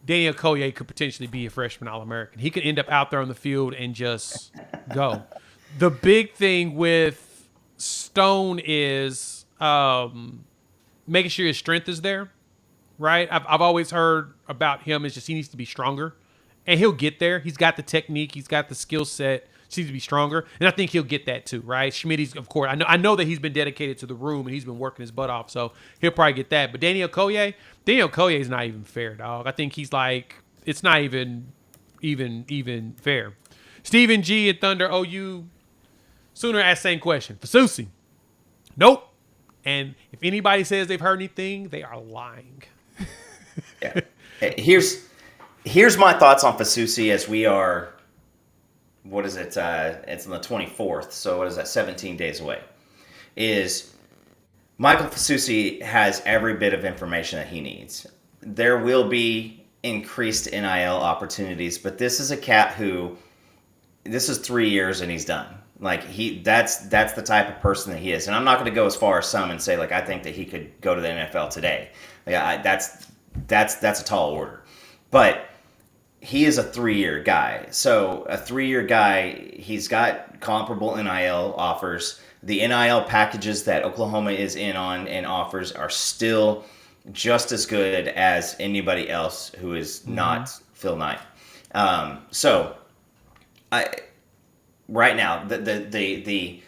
Daniel Okoye could potentially be a freshman All-American. He could end up out there on the field and just go. The big thing with Stone is making sure his strength is there, right? I've always heard about him is just he needs to be stronger, and he'll get there. He's got the technique. He's got the skill set. Just needs to be stronger, and I think he'll get that too, right? Schmitty's, of course. I know that he's been dedicated to the room, and he's been working his butt off, so he'll probably get that. But Daniel Okoye is not even fair, dog. I think he's like, it's not even fair. Stephen G at Thunder OU Sooner asked same question. Fasusi, nope. And if anybody says they've heard anything, they are lying. Yeah. Here's my thoughts on Fasusi as we are. What is it? It's on the 24th. So what is that? 17 days away. Is Michael Fasusi has every bit of information that he needs. There will be increased NIL opportunities, but this is a cat who, this is 3 years and he's done. Like that's the type of person that he is. And I'm not going to go as far as some and say like I think that he could go to the NFL today. Yeah, that's a tall order, but he is a 3-year guy. So a 3-year guy, he's got comparable NIL offers. The NIL packages that Oklahoma is in on and offers are still just as good as anybody else who is not Phil Knight. Right now, the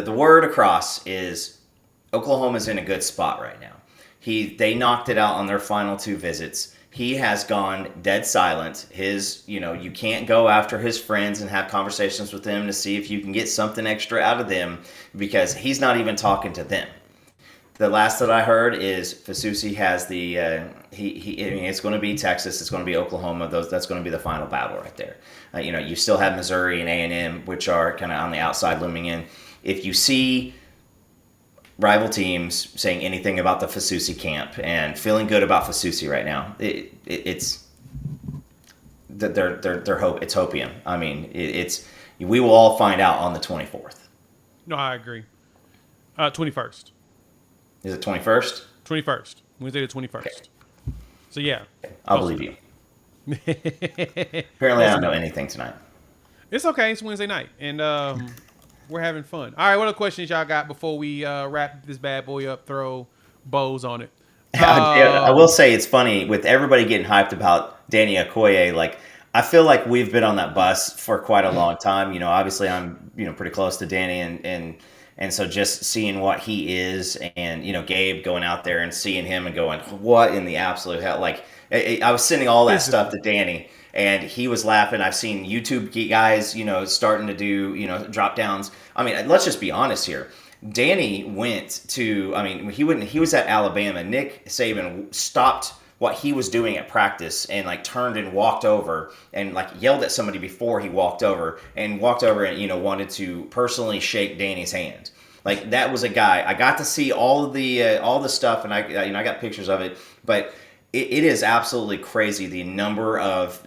word across is Oklahoma's in a good spot right now. They knocked it out on their final 2 visits. He has gone dead silent. You can't go after his friends and have conversations with them to see if you can get something extra out of them because he's not even talking to them. The last that I heard is Fasusi has it's going to be Texas, it's going to be Oklahoma. That's going to be the final battle right there. You still have Missouri and A&M, which are kind of on the outside looming in. If you see rival teams saying anything about the Fasusi camp and feeling good about Fasusi right now, it's hopium. I mean, we will all find out on the 24th. No, I agree. 21st. Is it 21st? 21st. Wednesday the 21st. Okay. So yeah, I'll believe you. Apparently, I don't know anything tonight. It's okay. It's Wednesday night, and we're having fun. All right, what other questions y'all got before we wrap this bad boy up? Throw bows on it. I will say it's funny with everybody getting hyped about Danny Okoye. Like I feel like we've been on that bus for quite a long time. Obviously I'm pretty close to Danny, and so just seeing what he is, and Gabe going out there and seeing him and going, what in the absolute hell? Like I was sending all that stuff to Danny. And he was laughing. I've seen YouTube guys, starting to do, drop downs. I mean, let's just be honest here. Danny went to, he was at Alabama. Nick Saban stopped what he was doing at practice and turned and walked over and yelled at somebody before he walked over and wanted to personally shake Danny's hand. That was a guy. I got to see all the stuff, and I got pictures of it, but it is absolutely crazy the number of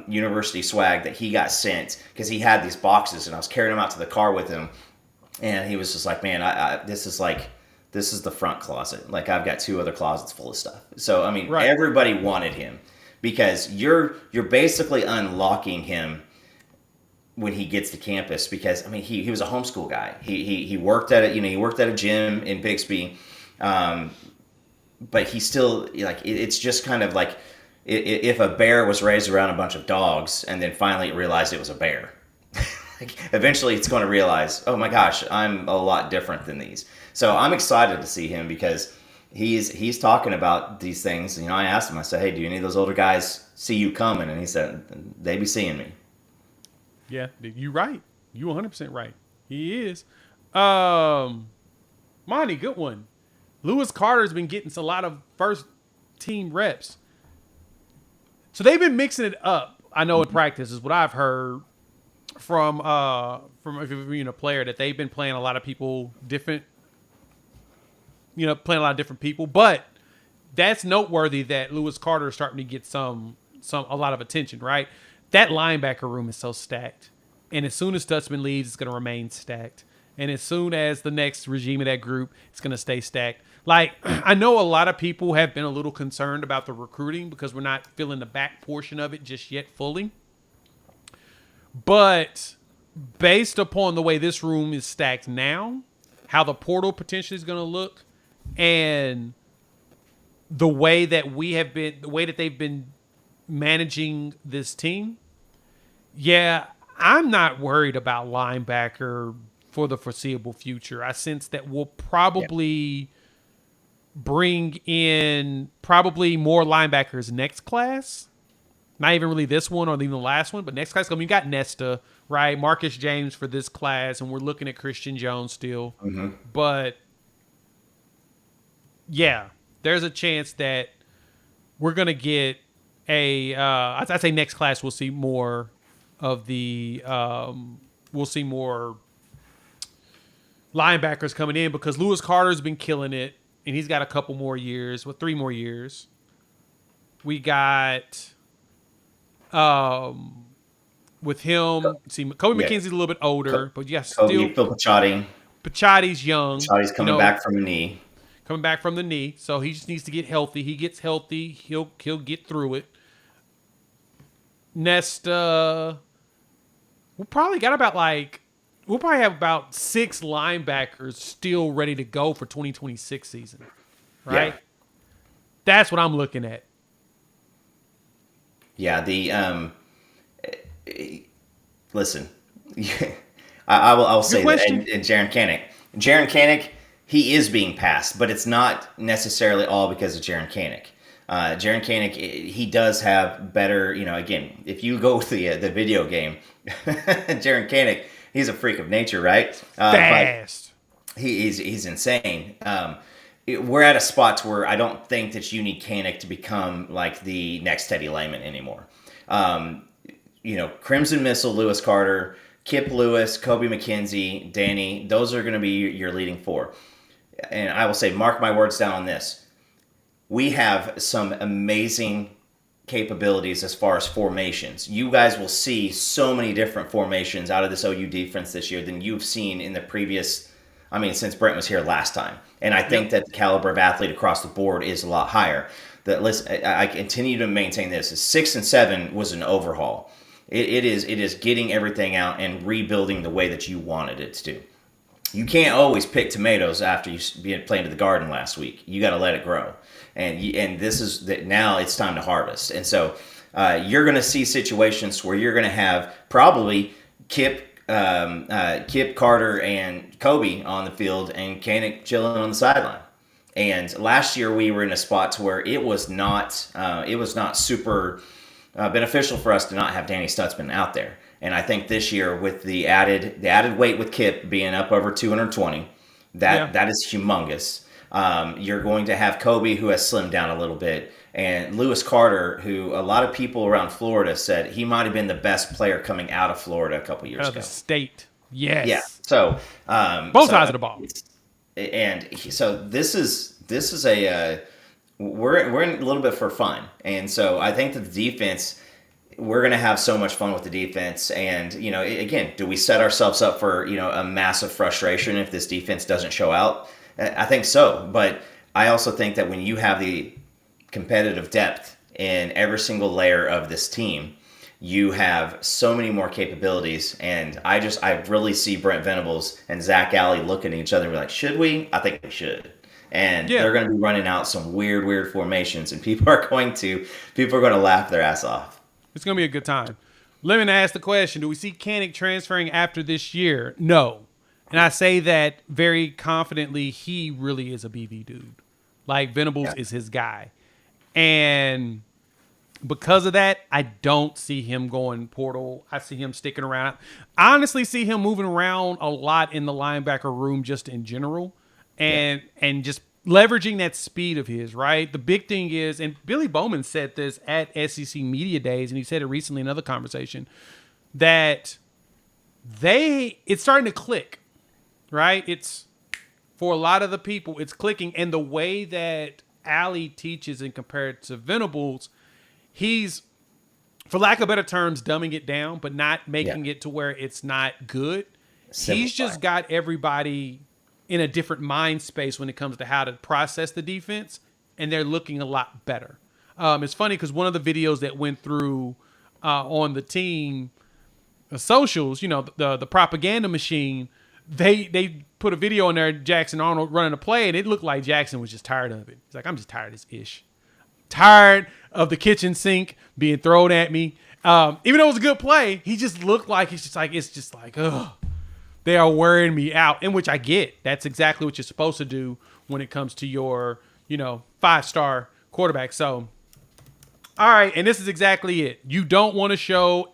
university swag that he got sent because he had these boxes and I was carrying them out to the car with him, and he was just like, man, this is the front closet. I've got 2 other closets full of stuff. So right. Everybody wanted him because you're basically unlocking him when he gets to campus because he was a homeschool guy. He worked at a gym in Bixby. But he still it's just kind of like if a bear was raised around a bunch of dogs and then finally it realized it was a bear. Eventually it's going to realize, oh my gosh, I'm a lot different than these. So I'm excited to see him because he's talking about these things. I asked him, I said, hey, do any of those older guys see you coming? And he said, they be seeing me. Yeah, you right. You 100% right. He is. Monty, good one. Lewis Carter's been getting a lot of first team reps. So they've been mixing it up. I know in practice is what I've heard from a player that they've been playing a lot of people different, playing a lot of different people. But that's noteworthy that Lewis Carter is starting to get a lot of attention, right? That linebacker room is so stacked. And as soon as Stutzman leaves, it's going to remain stacked. And as soon as the next regime of that group, it's going to stay stacked. Like, I know a lot of people have been a little concerned about the recruiting because we're not feeling the back portion of it just yet fully. But based upon the way this room is stacked now, how the portal potentially is going to look, and the way that they've been managing this team, yeah, I'm not worried about linebacker for the foreseeable future. I sense that we'll probably bring in more linebackers next class. Not even really this one or even the last one, but next class. I mean, you got Nesta, right? Marcus James for this class, and we're looking at Christian Jones still. Mm-hmm. But yeah, there's a chance that we're going to get I'd say next class we'll see more of the we'll see more linebackers coming in because Lewis Carter's been killing it, and he's got a couple more years, 3 more years. We got with him, Kobe McKenzie's a little bit older, but yeah, still Phil Pachotti. Paciotti's young. Pachotti's coming back from a knee. Coming back from the knee, so he just needs to get healthy. He gets healthy, he'll get through it. Nesta, we'll probably have about 6 linebackers still ready to go for 2026 season, right? Yeah. That's what I'm looking at. Yeah, listen, I'll say that. And Jaren Kanak, he is being passed, but it's not necessarily all because of Jaren Kanak. Jaren Kanak, he does have better, again, if you go with the video game, Jaren Kanak, he's a freak of nature, right? Fast. He's insane. We're at a spot where I don't think that you need Kanak to become like the next Teddy Lehman anymore. Crimson Missile, Lewis Carter, Kip Lewis, Kobe McKenzie, Danny, those are going to be your leading 4. And I will say, mark my words down on this. We have some amazing capabilities as far as formations. You guys will see so many different formations out of this OU defense this year than you've seen in the previous, since Brent was here last time. And I think that the caliber of athlete across the board is a lot higher. I continue to maintain this. 6 and 7 was an overhaul. It is getting everything out and rebuilding the way that you wanted it to. You can't always pick tomatoes after you planted the garden last week. You got to let it grow. And this is that now it's time to harvest. And so you're going to see situations where you're going to have probably Kip, Carter, and Kobe on the field, and Kanak chilling on the sideline. And last year we were in a spot to where it was not super beneficial for us to not have Danny Stutzman out there. And I think this year with the added weight with Kip being up over 220, that is humongous. You're going to have Kobe, who has slimmed down a little bit, and Lewis Carter, who a lot of people around Florida said he might have been the best player coming out of Florida a couple years ago. The state, yes. Yeah. So both sides of the ball. And so this is a we're in a little bit for fun, and so I think that the defense. We're going to have so much fun with the defense. And, again, do we set ourselves up for, a massive frustration if this defense doesn't show out? I think so. But I also think that when you have the competitive depth in every single layer of this team, you have so many more capabilities. And I really see Brent Venables and Zach Alley looking at each other and be like, should we? I think we should. And they're going to be running out some weird formations, and people are going to laugh their ass off. It's going to be a good time. Lemon asked the question, do we see Kanak transferring after this year? No. And I say that very confidently. He really is a BV dude. Like, Venables is his guy. And because of that, I don't see him going portal. I see him sticking around. I honestly see him moving around a lot in the linebacker room just in general, and just leveraging that speed of his, right? The big thing is, and Billy Bowman said this at SEC Media Days, and he said it recently in another conversation, that it's starting to click, right? It's, for a lot of the people, it's clicking. And the way that Allie teaches and compared to Venables, he's, for lack of better terms, dumbing it down, but not making it to where it's not good. Simplify. He's just got everybody in a different mind space when it comes to how to process the defense, and they're looking a lot better. It's funny because one of the videos that went through on the team socials, the propaganda machine, they put a video on there, Jackson Arnold running a play, and it looked like Jackson was just tired of it. He's like, I'm just tired of this ish. Tired of the kitchen sink being thrown at me. Even though it was a good play, he just looked like it's just like, ugh. They are wearing me out, in which I get. That's exactly what you're supposed to do when it comes to your, 5-star quarterback. So, all right, and this is exactly it. You don't want to show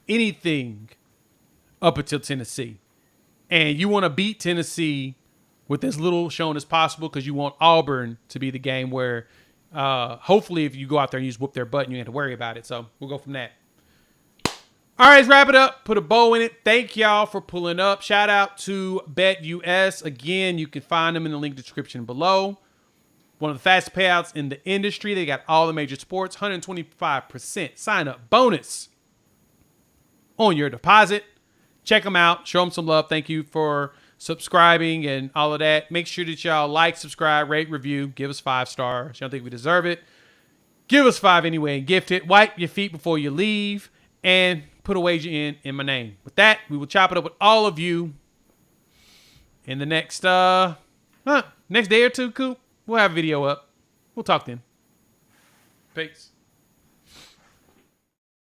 anything up until Tennessee. And you want to beat Tennessee with as little shown as possible because you want Auburn to be the game where hopefully if you go out there and you just whoop their butt and you don't have to worry about it. So we'll go from that. All right, let's wrap it up. Put a bow in it. Thank y'all for pulling up. Shout out to BetUS. Again, you can find them in the link description below. One of the fastest payouts in the industry. They got all the major sports. 125% sign-up bonus on your deposit. Check them out. Show them some love. Thank you for subscribing and all of that. Make sure that y'all like, subscribe, rate, review. Give us 5 stars. You don't think we deserve it? Give us 5 anyway and gift it. Wipe your feet before you leave. And put a wager in my name. With that, we will chop it up with all of you in the next next day or two, Coop. We'll have a video up. We'll talk then. Peace.